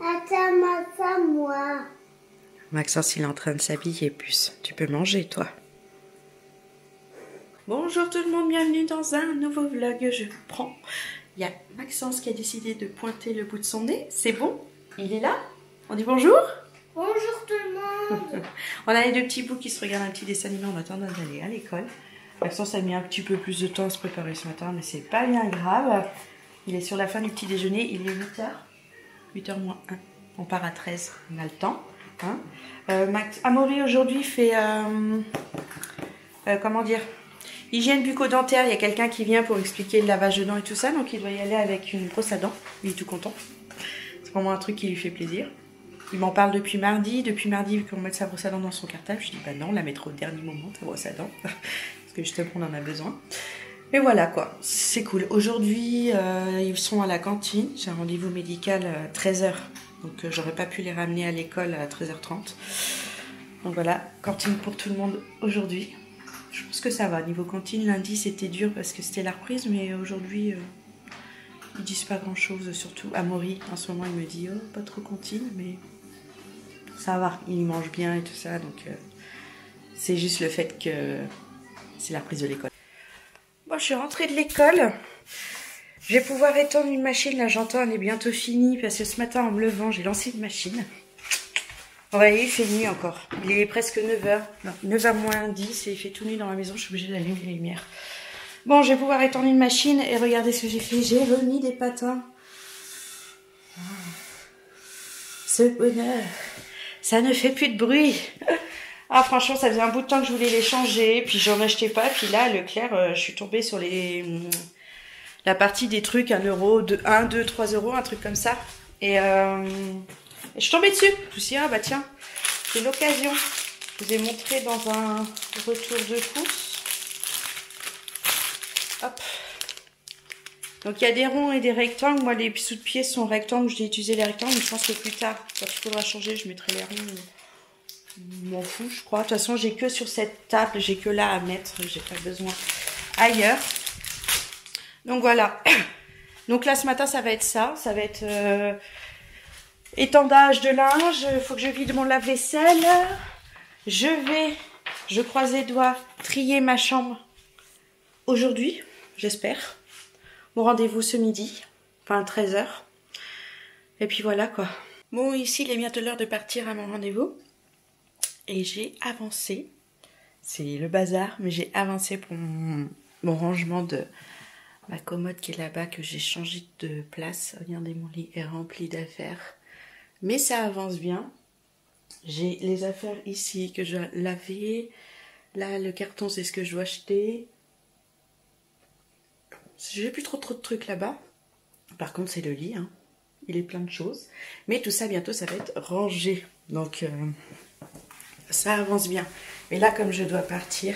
Attends, moi. Maxence, il est en train de s'habiller, puce. Tu peux manger, toi. Bonjour tout le monde, bienvenue dans un nouveau vlog. Je vous prends. Il y a Maxence qui a décidé de pointer le bout de son nez. C'est bon? Il est là? On dit bonjour? Bonjour tout le monde. On a les deux petits bouts qui se regardent un petit dessin animé en attendant d'aller à l'école. Maxence a mis un petit peu plus de temps à se préparer ce matin, mais c'est pas bien grave. Il est sur la fin du petit déjeuner, il est 8h. 8h moins 1. On part à 13, on a le temps. Hein. Amaury aujourd'hui fait... comment dire? Hygiène bucco-dentaire. Il y a quelqu'un qui vient pour expliquer le lavage de dents et tout ça, donc il doit y aller avec une brosse à dents. Il est tout content. C'est vraiment un truc qui lui fait plaisir. Il m'en parle depuis mardi. Depuis mardi, vu qu'on met sa brosse à dents dans son cartable, je dis bah non, on la mettra au dernier moment, ta brosse à dents. Parce que justement, on en a besoin. Mais voilà quoi, c'est cool. Aujourd'hui, ils sont à la cantine. J'ai un rendez-vous médical à 13h. Donc j'aurais pas pu les ramener à l'école à 13h30. Donc voilà, cantine pour tout le monde aujourd'hui. Je pense que ça va. Niveau cantine, lundi c'était dur parce que c'était la reprise. Mais aujourd'hui, ils disent pas grand chose. Surtout Amaury, en ce moment, il me dit oh, pas trop cantine. Mais ça va, il mange bien et tout ça. Donc c'est juste le fait que c'est la reprise de l'école. Bon, je suis rentrée de l'école. Je vais pouvoir étendre une machine. Là, j'entends, elle est bientôt finie. Parce que ce matin, en me levant, j'ai lancé une machine. Vous voyez, il fait nuit encore. Il est presque 9h. Non, 9h moins 10 et il fait tout nuit dans la maison. Je suis obligée d'allumer les lumières. Bon, je vais pouvoir étendre une machine. Et regardez ce que j'ai fait. J'ai remis des patins. Ce bonheur. Ça ne fait plus de bruit. Ah franchement ça faisait un bout de temps que je voulais les changer, puis j'en achetais pas, puis là à Leclerc je suis tombée sur la partie des trucs 1 euro, 1, 2, 3 euros, un truc comme ça, et je suis tombée dessus. Je me suis dit ah bah tiens, c'est l'occasion. Je vous ai montré dans un retour de pouce. Hop. Donc il y a des ronds et des rectangles. Moi les sous-de-pieds sont rectangles, je vais utiliser les rectangles, mais je pense que plus tard, quand il faudra changer, je mettrai les ronds. Je m'en fous, je crois. De toute façon, j'ai que sur cette table, j'ai que là à mettre. J'ai pas besoin ailleurs. Donc voilà. Donc là, ce matin, ça va être ça. Ça va être étendage de linge. Il faut que je vide mon lave-vaisselle. Je croise les doigts, trier ma chambre aujourd'hui, j'espère. Mon rendez-vous ce midi, enfin 13h. Et puis voilà quoi. Bon, ici, il est bientôt l'heure de partir à mon rendez-vous. Et j'ai avancé, c'est le bazar, mais j'ai avancé pour mon rangement de ma commode qui est là-bas, que j'ai changé de place. Regardez, mon lit est rempli d'affaires. Mais ça avance bien. J'ai les affaires ici que je dois laver. Là, le carton, c'est ce que je dois acheter. J'ai plus trop de trucs là-bas. Par contre, c'est le lit, hein. Il est plein de choses. Mais tout ça, bientôt, ça va être rangé. Donc... ça avance bien. Mais là, comme je dois partir,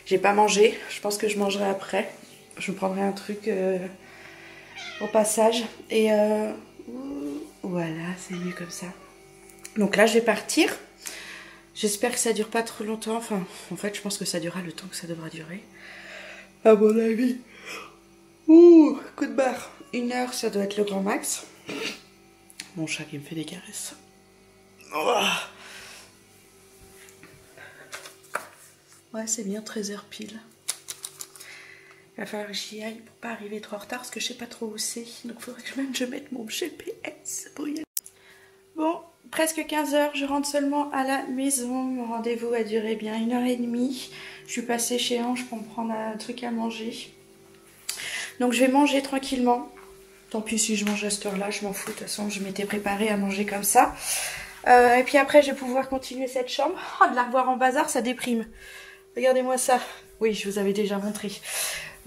j'ai pas mangé. Je pense que je mangerai après. Je me prendrai un truc au passage. Et voilà, c'est mieux comme ça. Donc là, je vais partir. J'espère que ça dure pas trop longtemps. Enfin, en fait, je pense que ça durera le temps que ça devra durer. À mon avis. Ouh, coup de barre. 1 heure, ça doit être le grand max. Mon chat qui me fait des caresses. Oh. Ouais, c'est bien, 13h pile. Il va falloir que j'y aille pour pas arriver trop en retard, parce que je sais pas trop où c'est. Donc il faudrait que je mette mon GPS pour y aller. Bon, presque 15h, je rentre seulement à la maison. Mon rendez-vous a duré bien 1h30. Je suis passée chez Ange pour me prendre un truc à manger. Donc je vais manger tranquillement. Tant pis si je mange à cette heure-là, je m'en fous. De toute façon, je m'étais préparée à manger comme ça. Et puis après, je vais pouvoir continuer cette chambre. Oh, de la revoir en bazar, ça déprime. Regardez-moi ça. Oui, je vous avais déjà montré.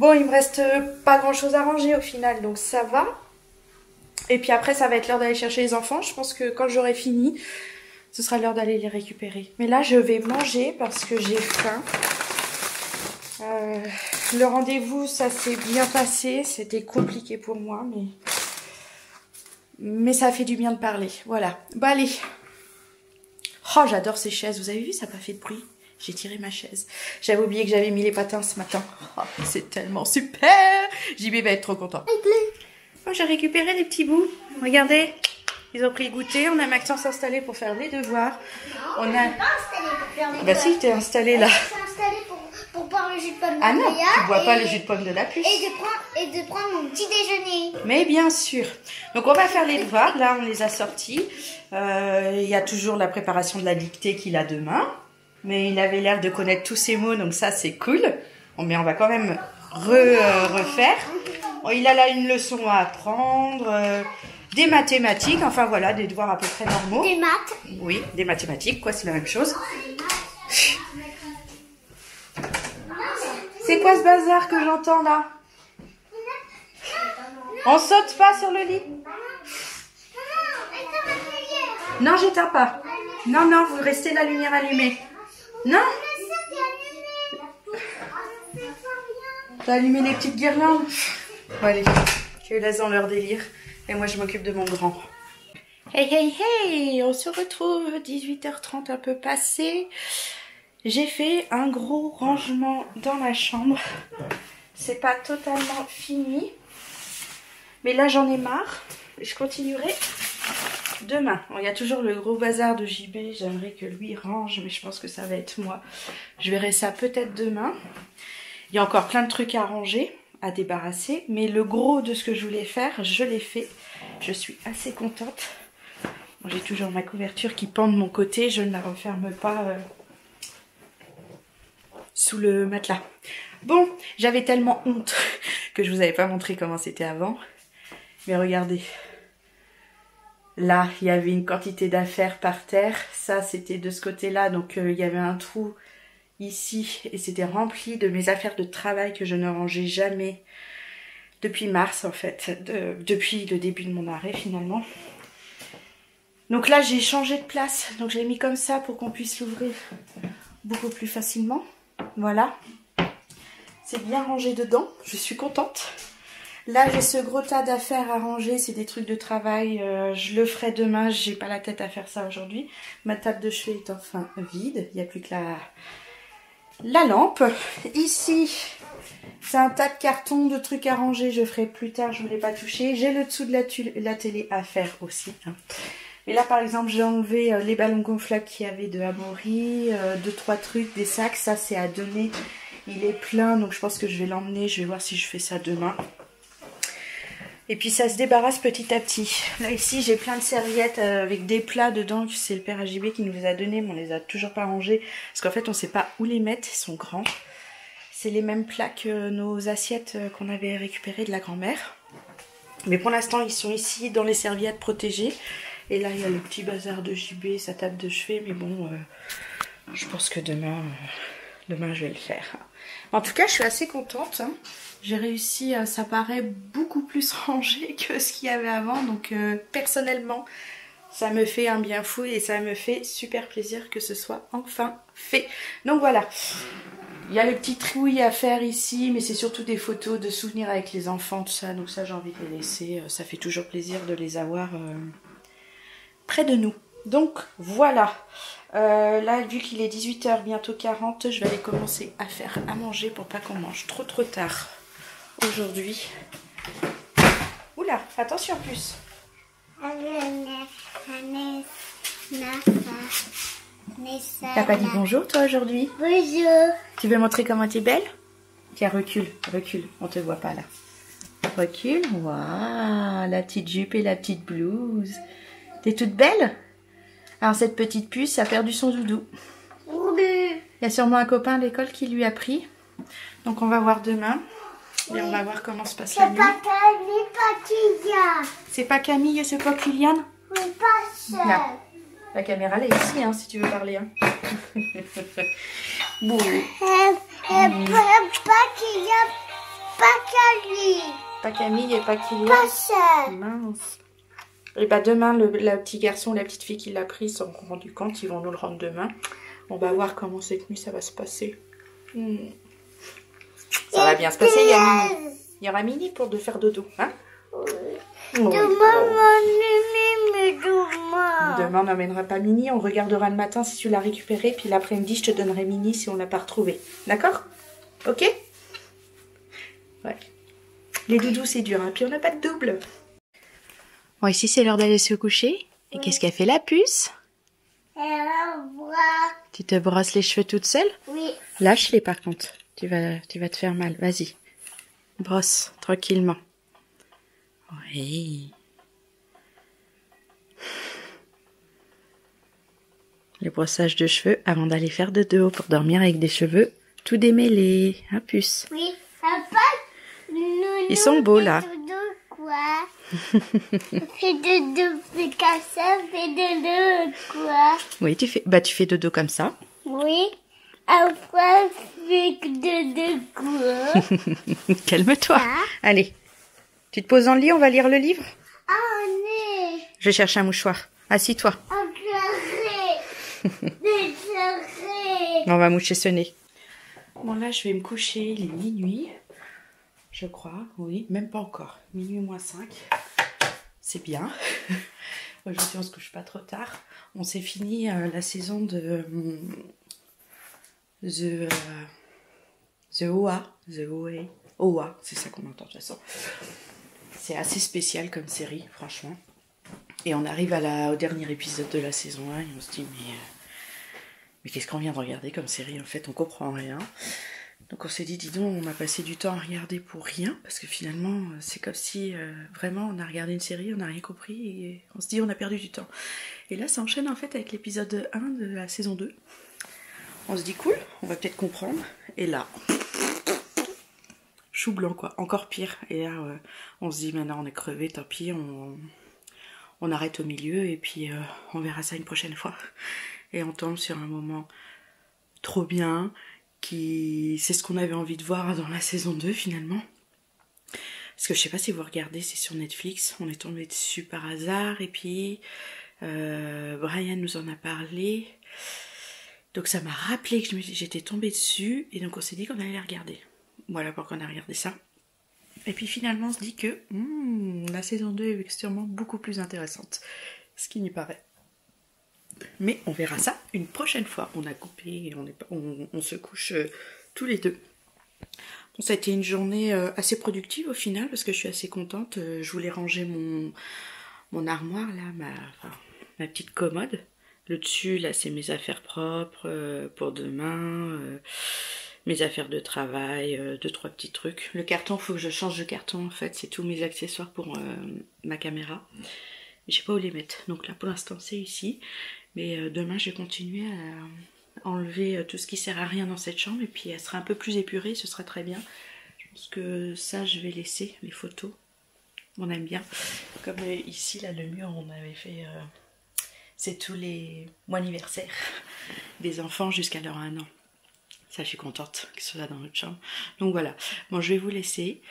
Bon, il me reste pas grand-chose à ranger au final, donc ça va. Et puis après, ça va être l'heure d'aller chercher les enfants. Je pense que quand j'aurai fini, ce sera l'heure d'aller les récupérer. Mais là, je vais manger parce que j'ai faim. Le rendez-vous, ça s'est bien passé. C'était compliqué pour moi, mais ça fait du bien de parler. Voilà. Bon, allez. Oh, j'adore ces chaises. Vous avez vu, ça n'a pas fait de bruit. J'ai tiré ma chaise. J'avais oublié que j'avais mis les patins ce matin. Oh, c'est tellement super. JB va être trop content. Oh, j'ai récupéré les petits bouts. Regardez. Ils ont pris le goûter. On a Maxence installé pour faire les devoirs. On a... pas installé pour faire les Bah si, t'es installé là. Je suis installée pour boire le jus de pomme de Ah non, Léa tu bois pas le jus de pomme de la puce. et de prendre mon petit déjeuner. Mais bien sûr. Donc on va faire les devoirs. Là, on les a sortis. Il y a toujours la préparation de la dictée qu'il a demain. Mais il avait l'air de connaître tous ces mots, donc ça c'est cool. Bon, mais on va quand même refaire. Bon, il a là une leçon à apprendre. Des mathématiques, enfin voilà, des devoirs à peu près normaux. Des maths. Oui, des mathématiques, quoi, c'est la même chose. C'est quoi ce bazar que j'entends là? On saute pas sur le lit? Non, j'éteins pas. Non, non, vous restez la lumière allumée. Non? T'as allumé les petites guirlandes? Bon, allez, je les laisse dans leur délire. Et moi, je m'occupe de mon grand. Hey, hey, hey! On se retrouve 18h30 un peu passé. J'ai fait un gros rangement dans la chambre. C'est pas totalement fini. Mais là, j'en ai marre. Je continuerai demain. Bon, il y a toujours le gros bazar de JB. J'aimerais que lui range, mais je pense que ça va être moi. Je verrai ça peut-être demain. Il y a encore plein de trucs à ranger, à débarrasser. Mais le gros de ce que je voulais faire, je l'ai fait. Je suis assez contente. Bon, j'ai toujours ma couverture qui pend de mon côté. Je ne la referme pas sous le matelas. Bon, j'avais tellement honte que je vous avais pas montré comment c'était avant. Mais regardez. Là, il y avait une quantité d'affaires par terre. Ça, c'était de ce côté-là. Donc, il y avait un trou ici. Et c'était rempli de mes affaires de travail que je ne rangeais jamais. Depuis mars, en fait. Depuis le début de mon arrêt, finalement. Donc là, j'ai changé de place. Donc, je l'ai mis comme ça pour qu'on puisse l'ouvrir beaucoup plus facilement. Voilà. C'est bien rangé dedans. Je suis contente. Là, j'ai ce gros tas d'affaires à ranger. C'est des trucs de travail. Je le ferai demain. J'ai pas la tête à faire ça aujourd'hui. Ma table de chevet est enfin vide. Il n'y a plus que la lampe. Ici, c'est un tas de cartons, de trucs à ranger. Je ferai plus tard. Je ne voulais pas toucher. J'ai le dessous de la télé à faire aussi. Mais là, par exemple, j'ai enlevé les ballons gonflables qu'il y avait de Amaury. 2-3 trucs, des sacs. Ça, c'est à donner. Il est plein. Donc, je pense que je vais l'emmener. Je vais voir si je fais ça demain. Et puis ça se débarrasse petit à petit. Là ici j'ai plein de serviettes avec des plats dedans. C'est le père AJB qui nous les a donnés, mais on les a toujours pas rangés. Parce qu'en fait on sait pas où les mettre, ils sont grands. C'est les mêmes plats que nos assiettes qu'on avait récupérées de la grand-mère. Mais pour l'instant ils sont ici dans les serviettes protégées. Et là il y a le petit bazar de JB, sa table de chevet. Mais bon, je pense que demain je vais le faire. En tout cas je suis assez contente. J'ai réussi, ça paraît beaucoup plus rangé que ce qu'il y avait avant. Donc personnellement, ça me fait un bien fou et ça me fait super plaisir que ce soit enfin fait. Donc voilà, il y a le petit trouille à faire ici, mais c'est surtout des photos de souvenirs avec les enfants, tout ça. Donc ça, j'ai envie de les laisser. Ça fait toujours plaisir de les avoir près de nous. Donc voilà. Là, vu qu'il est 18h, bientôt 40, je vais aller commencer à faire à manger pour pas qu'on mange trop tard. Aujourd'hui. Oula, attention plus. T'as pas dit bonjour toi aujourd'hui? Bonjour. Tu veux montrer comment tu es belle? Tiens, recule, on te voit pas là. Recule, waouh, la petite jupe et la petite blouse. T'es toute belle? Alors cette petite puce a perdu son doudou. Oui. Il y a sûrement un copain à l'école qui lui a pris. Donc on va voir demain. Et on va voir comment se passe la nuit. C'est pas Camille, pas Kylian. C'est pas Camille, c'est pas Kylian? Oui, pas seul. Là. La caméra elle est ici hein, si tu veux parler. Hein. Bon. Pas Kylian, pas Camille. Pas Camille et pas Kylian. Pas seul. Mince. Et bah demain, le petit garçon, la petite fille qui l'a pris, s'en sont rendus compte, ils vont nous le rendre demain. On va voir comment cette nuit ça va se passer. Ça va bien se passer, il y aura Mini pour de faire dodo, hein? Oui. Demain on n'emmènera pas Mini, on regardera le matin si tu l'as récupéré, puis l'après-midi je te donnerai Mini si on l'a pas retrouvé. D'accord? Ok? Ouais. Les doudous, c'est dur, hein. Puis on n'a pas de double. Bon, ici, c'est l'heure d'aller se coucher. Et qu'est-ce qu'a fait la puce? Tu te brosses les cheveux toute seule? Oui. Lâche-les, par contre. Tu vas te faire mal. Vas-y. Brosse, tranquillement. Oui. Le brossage de cheveux avant d'aller faire dodo pour dormir avec des cheveux tout démêlés. Hein, puce? Oui. Papa, Ils sont beaux, là. Quoi? Fais dodo, fais comme ça, fais dodo, quoi? Oui, tu fais dodo comme ça. Oui. Après, fais dodo, quoi? Calme-toi. Ah. Allez. Tu te poses dans le lit, on va lire le livre? Oh, nee. Je cherche un mouchoir. Assis-toi. On va moucher ce nez. Bon, là, je vais me coucher. Il est minuit. Je crois. Oui, même pas encore. Minuit moins 5. C'est bien. Aujourd'hui, on se couche pas trop tard. On s'est fini la saison de The OA. C'est ça qu'on entend de toute façon. C'est assez spécial comme série, franchement. Et on arrive au dernier épisode de la saison 1 et on se dit, mais qu'est-ce qu'on vient de regarder comme série? En fait, on comprend rien. Donc on s'est dit, dis donc, on a passé du temps à regarder pour rien, parce que finalement, c'est comme si vraiment on a regardé une série, on n'a rien compris, et on se dit, on a perdu du temps. Et là, ça enchaîne en fait avec l'épisode 1 de la saison 2. On se dit, cool, on va peut-être comprendre. Et là, chou blanc quoi, encore pire. Et là, on se dit, maintenant on est crevé, tant pis, on arrête au milieu, et puis on verra ça une prochaine fois. Et on tombe sur un moment trop bien, c'est ce qu'on avait envie de voir dans la saison 2 finalement. Parce que je sais pas si vous regardez, c'est sur Netflix, on est tombé dessus par hasard, et puis Brian nous en a parlé. Donc ça m'a rappelé que j'étais tombée dessus, et donc on s'est dit qu'on allait la regarder. Voilà pourquoi on a regardé ça. Et puis finalement on se dit que la saison 2 est extrêmement beaucoup plus intéressante, ce qui n'y paraît. Mais on verra ça une prochaine fois. On a coupé et on se couche tous les deux. Bon, ça a été une journée assez productive au final, parce que je suis assez contente. Je voulais ranger mon armoire, là, ma petite commode. Le dessus, là, c'est mes affaires propres pour demain, mes affaires de travail, 2-3 petits trucs. Le carton, il faut que je change de carton en fait. C'est tous mes accessoires pour ma caméra. Je sais pas où les mettre. Donc là, pour l'instant, c'est ici. Mais demain, je vais continuer à enlever tout ce qui sert à rien dans cette chambre. Et puis, elle sera un peu plus épurée. Ce sera très bien. Je pense que ça, je vais laisser les photos. On aime bien. Comme ici, là, le mur, on avait fait... c'est tous les mois anniversaires des enfants jusqu'à leur 1 an. Ça, je suis contente que ce soit dans notre chambre. Donc voilà. Bon, je vais vous laisser.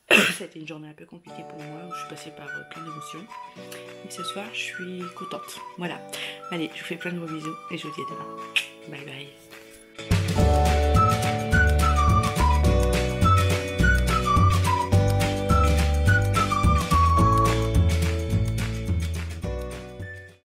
Ça a été une journée un peu compliquée pour moi, où je suis passée par plein d'émotions. Et ce soir, je suis contente. Voilà. Allez, je vous fais plein de gros bisous et je vous dis à demain. Bye bye.